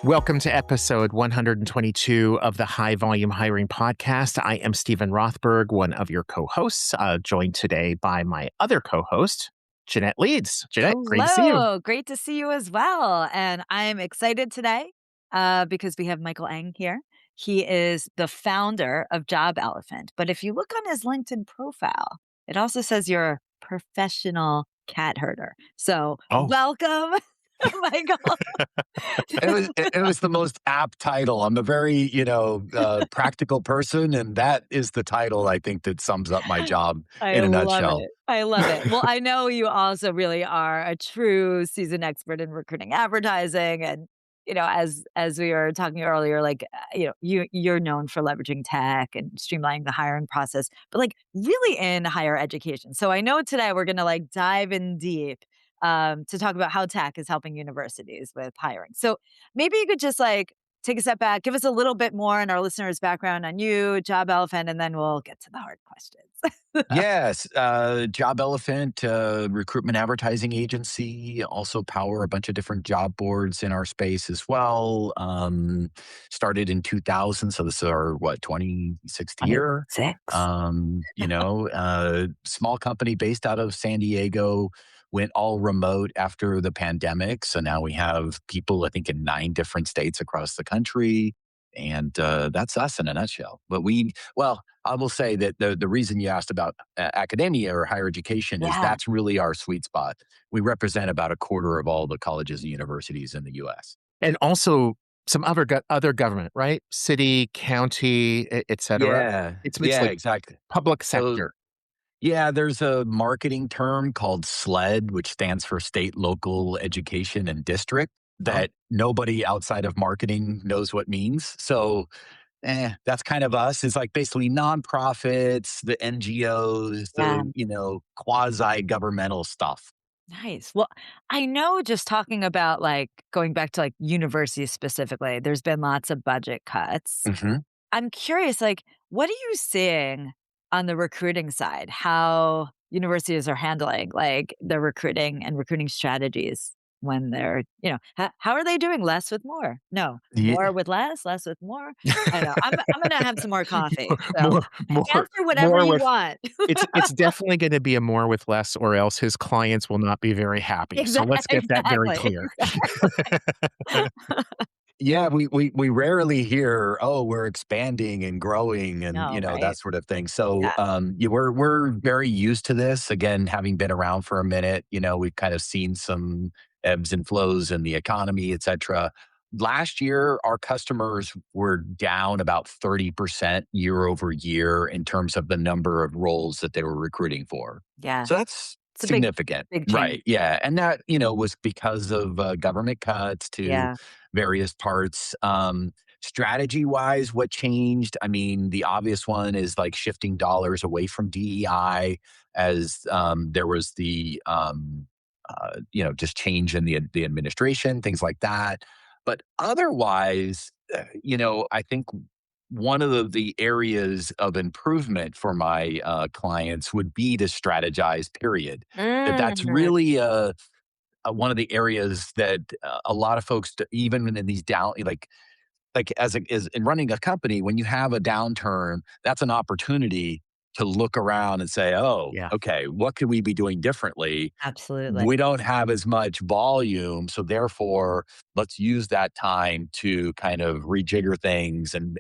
Welcome to episode 122 of the High Volume Hiring Podcast. I am Stephen Rothberg, one of your co-hosts, joined today by my other co-host, Jeanette Leeds. Jeanette, great to see you. Hello, great to see you as well. And I'm excited today because we have Michael Eng here. He is the founder of Job Elephant. But if you look on his LinkedIn profile, it also says you're a professional cat herder. So Oh, welcome, Michael. It was the most apt title. I'm a very, practical person, and that is the title I think that sums up my job I in a love nutshell. it. I love it. Well, I know you also really are a true seasoned expert in recruiting advertising. And, as we were talking earlier, you're known for leveraging tech and streamlining the hiring process, but like really in higher education. So I know today we're gonna like dive in deep to talk about how tech is helping universities with hiring. So maybe you could just like take a step back, give us a little bit more and our listeners' background on you, Job Elephant, and then we'll get to the hard questions. Yes, Job Elephant, recruitment advertising agency, also power a bunch of different job boards in our space as well. Started in 2000, so this is our 26th year. Six. Small company based out of San Diego, went all remote after the pandemic. So now we have people, I think, in 9 different states across the country. And that's us in a nutshell. Well, I will say that the reason you asked about academia or higher education is Yeah. that's really our sweet spot. We represent about a quarter of all the colleges and universities in the US. and also some other government, right? City, county, et cetera. Yeah, It's yeah, like exactly. public So sector. yeah, there's a marketing term called SLED, which stands for state, local, education, and district Oh, that nobody outside of marketing knows what means. So that's kind of us. It's like basically nonprofits, the NGOs, Yeah. quasi governmental stuff. Nice. Well, I know just talking about like going back to like universities specifically, there's been lots of budget cuts. Hmm. I'm curious, like, what are you seeing on the recruiting side? How universities are handling like the recruiting and recruiting strategies when they're, how are they doing less with more? No, more Yeah. with less, less with more. I know. I'm gonna have some more coffee. So more, more, answer whatever more you with want. it's definitely going to be a more with less, or else his clients will not be very happy. So let's get that very Exactly. clear. Yeah, we rarely hear, "Oh, we're expanding and growing," and, No, right? that sort of thing. So, Yeah. yeah, we're very used to this. Again, having been around for a minute, we've kind of seen some ebbs and flows in the economy, et cetera. Last year, our customers were down about 30% year over year in terms of the number of roles that they were recruiting for. Yeah. So that's It's a significant. big change. Right, yeah, and that, was because of, government cuts to Yeah. various parts. Strategy wise, what changed? I mean, the obvious one is like shifting dollars away from DEI as there was just change in the administration, things like that. But otherwise, I think one of the areas of improvement for my clients would be to strategize, period. That's Mm. really one of the areas that a lot of folks, even in these down, like as in running a company, when you have a downturn, that's an opportunity to look around and say, "Oh, Yeah. okay, what could we be doing differently? Absolutely. We don't have as much volume, so therefore, let's use that time to kind of rejigger things and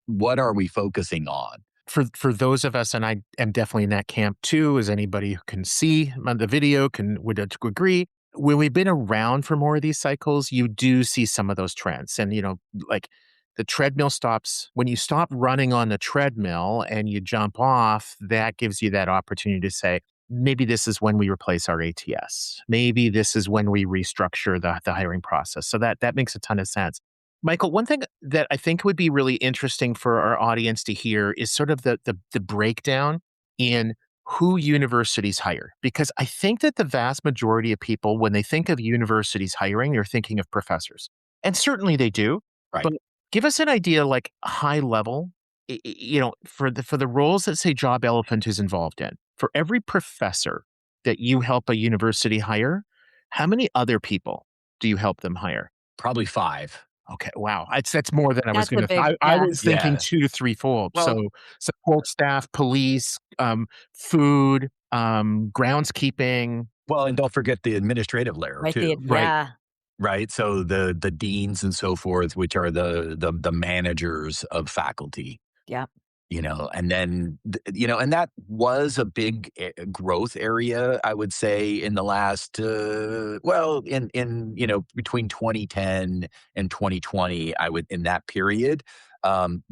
what are we focusing on?" For those of us, and I am definitely in that camp too, as anybody who can see on the video would agree. When we've been around for more of these cycles, you do see some of those trends. And like the treadmill stops when you stop running on the treadmill and you jump off, that gives you that opportunity to say, maybe this is when we replace our ATS. Maybe this is when we restructure the hiring process. So that makes a ton of sense. Michael, one thing that I think would be really interesting for our audience to hear is sort of the breakdown in who universities hire. Because I think that the vast majority of people, when they think of universities hiring, they're thinking of professors. And certainly they do. Right. But give us an idea, like high level, for the roles that say Job Elephant is involved in. For every professor that you help a university hire, how many other people do you help them hire? Probably 5. Okay, wow. That's more than I was That's a gonna big I yeah. was thinking Yeah. 2 to threefold. Well, So, support staff, police, food, groundskeeping. well, and don't forget the administrative layer Right, too. Right. yeah. Right. So the deans and so forth, which are the managers of faculty, Yep. and then and that was a big growth area, I would say, in the last well, in between 2010 and 2020, I would in that period, um,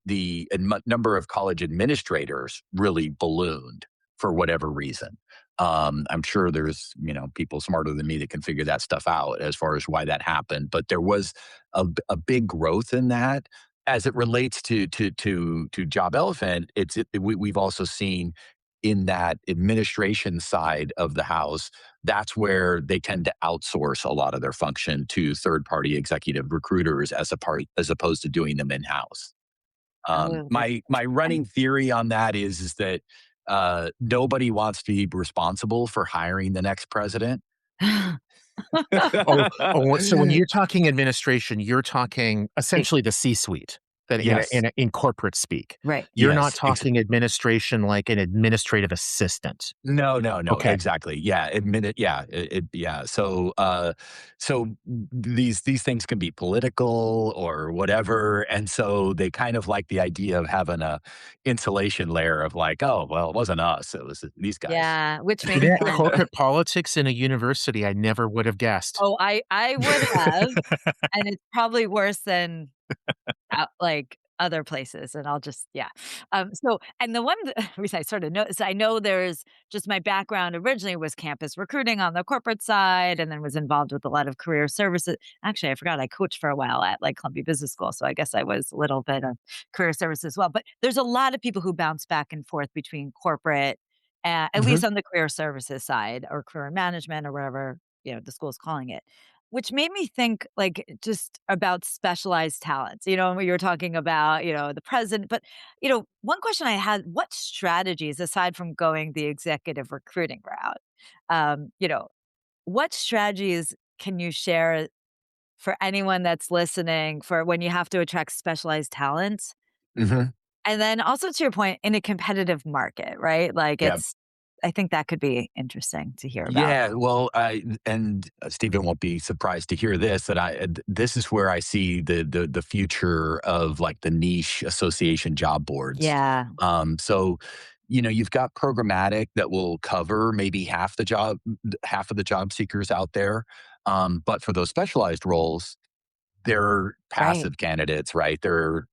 the number of college administrators really ballooned for whatever reason. I'm sure there's people smarter than me that can figure that stuff out as far as why that happened, but there was a big growth in that as it relates to Job Elephant. We've also seen in that administration side of the house, that's where they tend to outsource a lot of their function to third party executive recruiters as opposed to doing them in house. Oh, that My and running theory on that is that nobody wants to be responsible for hiring the next president. So when you're talking administration, you're talking Big essentially the C-suite that Yes. in corporate speak. right. You're not Yes. talking administration like an administrative assistant. No, no, no, Okay. exactly. Yeah, admit it. Yeah, yeah. So these things can be political or whatever, and so they kind of like the idea of having a insulation layer of like, oh, well, it wasn't us, it was these guys. Yeah, which makes Yeah, sense. corporate politics in a university, I never would have guessed. Oh, I would have, and it's probably worse than like, other places, and I'll just yeah. So and the one reason I sort of know is I know there's just my background originally was campus recruiting on the corporate side and then was involved with a lot of career services. Actually, I forgot I coached for a while at, like, Columbia Business School, so I guess I was a little bit of career service as well, but there's a lot of people who bounce back and forth between corporate, at least Mhm. on the career services side or career management or whatever, the school's calling it. Which made me think, like, just about specialized talents, when you were talking about, the president, but, one question I had, what strategies, aside from going the executive recruiting route, what strategies can you share for anyone that's listening for when you have to attract specialized talents? Mhm. And then also to your point, in a competitive market, right? Like, Yeah. I think that could be interesting to hear about. Yeah, well, Stephen won't be surprised to hear this, that this is where I see the future of, like, the niche association job boards. Yeah, So, you've got programmatic that will cover maybe half of the job seekers out there. But for those specialized roles, they're right. passive candidates, right? They're,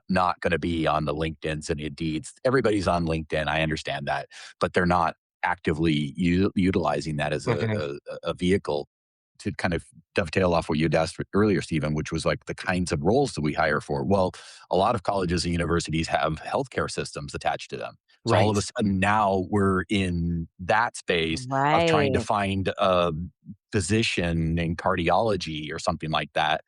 not going to be on the LinkedIn's and Indeeds. Everybody's on LinkedIn. I understand that, but they're not actively utilizing that as Mhm. a vehicle to kind of dovetail off what you'd asked earlier, Stephen, which was like the kinds of roles that we hire for. Well, a lot of colleges and universities have healthcare systems attached to them. So all of Right. a sudden now we're in that space of trying to Right. find a physician in cardiology or something like that.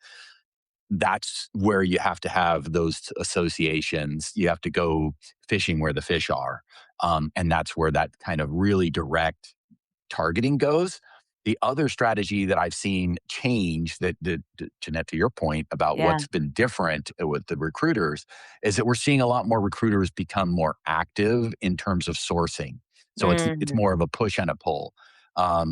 That's where you have to have those associations. You have to go fishing where the fish are. And that's where that kind of really direct targeting goes. The other strategy that I've seen change Jeanette, to your point about Yeah, what's been different with the recruiters, is that we're seeing a lot more recruiters become more active in terms of sourcing. So it's mhm, more of a push and a pull.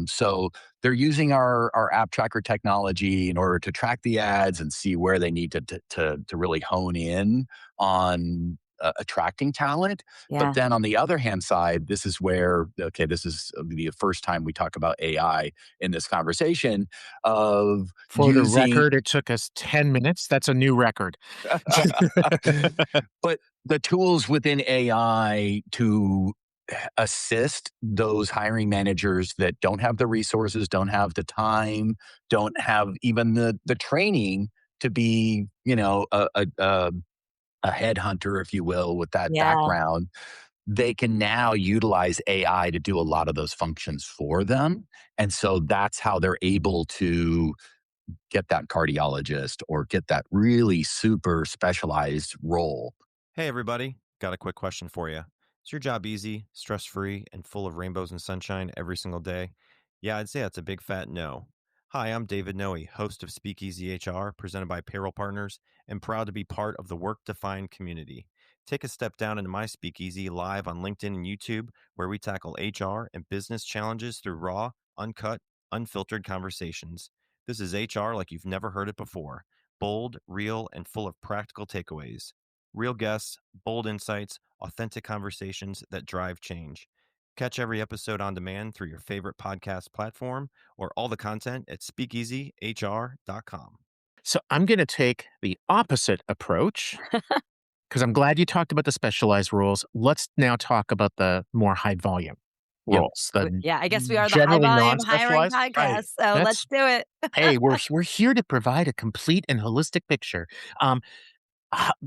So they're using our app tracker technology in order to track the ads and see where they need to really hone in on attracting talent. But yeah. then on the other hand side, this is where, okay, this is the first time we talk about AI in this conversation of For the using, record, it took us 10 minutes. That's a new record. but the tools within AI to assist those hiring managers that don't have the resources, don't have the time, don't have even the training to be, a headhunter, if you will, with that Yeah, background. They can now utilize AI to do a lot of those functions for them. And so that's how they're able to get that cardiologist or get that really super specialized role. Hey, everybody. Got a quick question for you. Is your job easy, stress free, and full of rainbows and sunshine every single day? Yeah, I'd say that's a big fat no. Hi, I'm David Noe, host of Speakeasy HR, presented by Payroll Partners, and proud to be part of the Work Defined community. Take a step down into my Speakeasy live on LinkedIn and YouTube, where we tackle HR and business challenges through raw, uncut, unfiltered conversations. This is HR like you've never heard it before: bold, real, and full of practical takeaways. Real guests, bold insights, authentic conversations that drive change. Catch every episode on demand through your favorite podcast platform or all the content at speakeasyhr.com. So I'm going to take the opposite approach because I'm glad you talked about the specialized roles. Let's now talk about the more high volume Yep. roles, the Yeah, I guess we are the high generally volume hiring non-specialized. Right. podcast. So let's That's do it. hey, we're here to provide a complete and holistic picture. Um,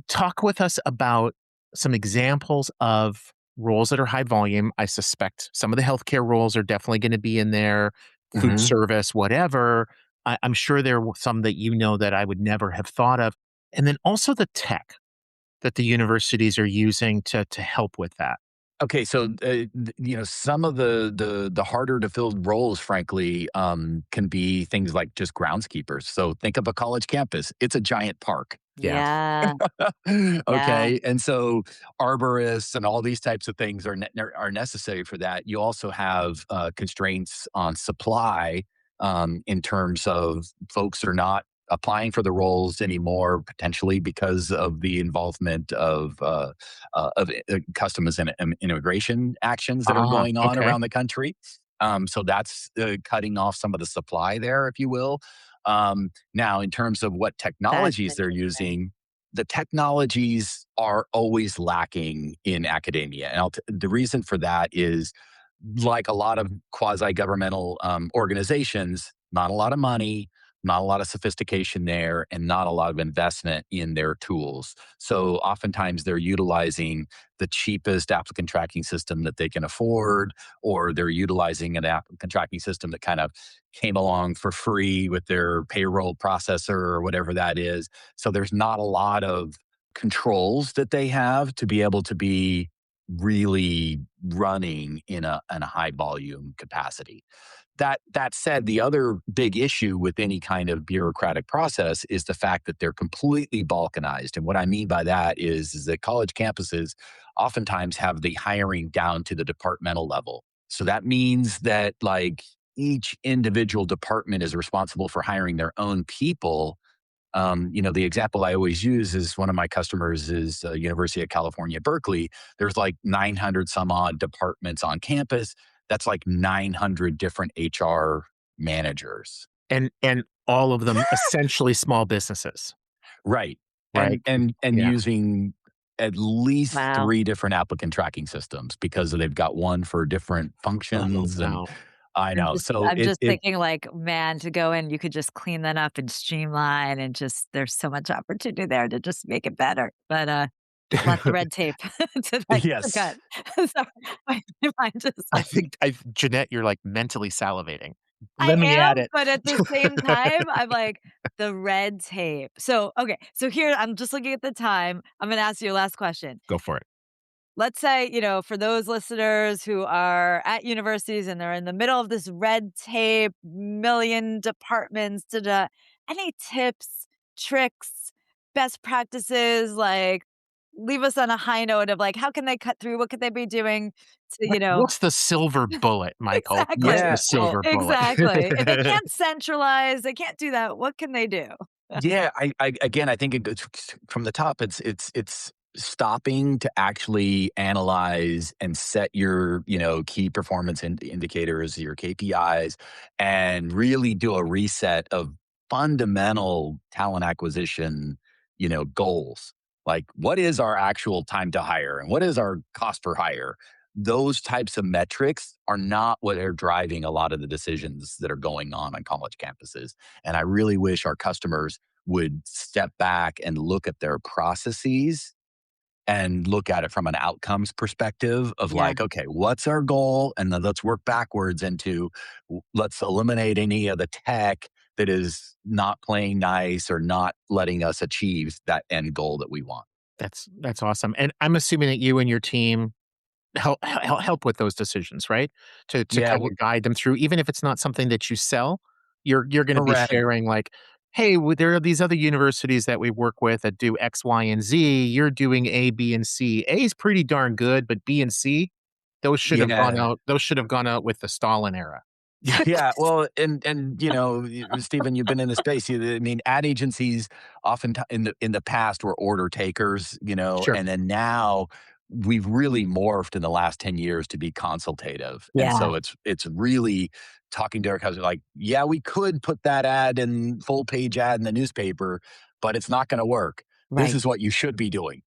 Talk with us about some examples of roles that are high volume. I suspect some of the healthcare roles are definitely going to be in there, food Mhm. service, whatever. I'm sure there were some that you know that I would never have thought of. And then also the tech that the universities are using to help with that. Okay, so some of the harder to fill roles, frankly, can be things like just groundskeepers. So think of a college campus; it's a giant park. Yeah. Yeah. Yeah. Okay, and so arborists and all these types of things are necessary for that. You also have constraints on supply in terms of folks are not applying for the roles anymore, potentially because of the involvement of customs and immigration actions that are Ah, going on okay. around the country. So that's cutting off some of the supply there, if you will. Now, in terms of what That's technologies they're interesting. using, the technologies are always lacking in academia. And the reason for that is like a lot of quasi governmental organizations, not a lot of money, not a lot of sophistication there, and not a lot of investment in their tools. So oftentimes they're utilizing the cheapest applicant tracking system that they can afford, or they're utilizing an applicant tracking system that kind of came along for free with their payroll processor or whatever that is. So there's not a lot of controls that they have to be able to be really running in a high volume capacity. That said, the other big issue with any kind of bureaucratic process is the fact that they're completely balkanized. And what I mean by that is that college campuses oftentimes have the hiring down to the departmental level. So that means that like each individual department is responsible for hiring their own people. The example I always use is one of my customers is University of California, Berkeley. There's like 900 some odd departments on campus. That's like 900 different HR managers. And all of them essentially small businesses, Right. And right? and Yeah. using at least Wow. 3 different applicant tracking systems because they've got one for different Oh, functions, and wow. I I'm know. just So I'm it just it thinking like, man, to go in, you could just clean that up and streamline and just there's so much opportunity there to just make it better. But lots of red tape to cut. yes. Sorry, my mind just I like think I Jeanette, you're, like, mentally salivating. I Let me am, add it. but at the same time, I'm like, the red tape. So, okay, so here I'm just looking at the time. I'm gonna ask you a last question. Go for it. Let's say, for those listeners who are at universities and they're in the middle of this red tape, million departments, da, da, any tips, tricks, best practices, like leave us on a high note of like, how can they cut through? What could they be doing to, What's the silver bullet, Michael? What's exactly, the Yeah. Well, silver bullet? exactly. If they can't centralize, they can't do that. What can they do? yeah, I again, I think it goes from the top. It's stopping to actually analyze and set your key performance indicators, your KPIs, and really do a reset of fundamental talent acquisition, goals. Like what is our actual time to hire and what is our cost per hire? Those types of metrics are not what are driving a lot of the decisions that are going on college campuses. And I really wish our customers would step back and look at their processes and look at it from an outcomes perspective of Yeah. like, okay, what's our goal? And then let's work backwards into let's eliminate any of the tech that is not playing nice or not letting us achieve that end goal that we want. That's awesome, and I'm assuming that you and your team help with those decisions, right? To Yeah, kinda guide them through, even if it's not something that you sell, You're going to be Correct. sharing like, hey, there are these other universities that we work with that do X, Y, and Z. You're doing A, B, and C. A is pretty darn good, but B and C, those should have gone Yeah. out. Those should have gone out with the Stalin era. Yeah, well, and Stephen, you've been in the space. I mean, ad agencies often in the past were order takers, Sure. and then now we've really morphed in the last 10 years to be consultative. And Yeah. so it's really talking to our customers like, yeah, we could put that ad in full page ad in the newspaper, but it's not going to work. This Right. is what you should be doing.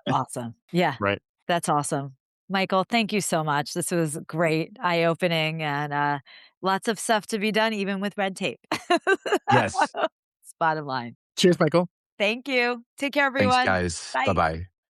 Awesome. Yeah. Right. That's awesome. Michael, thank you so much. This was great, eye opening, and lots of stuff to be done, even with red tape. Yes. It's bottom line. Cheers, Michael. Thank you. Take care, Thanks, everyone. guys. Bye Bye. bye.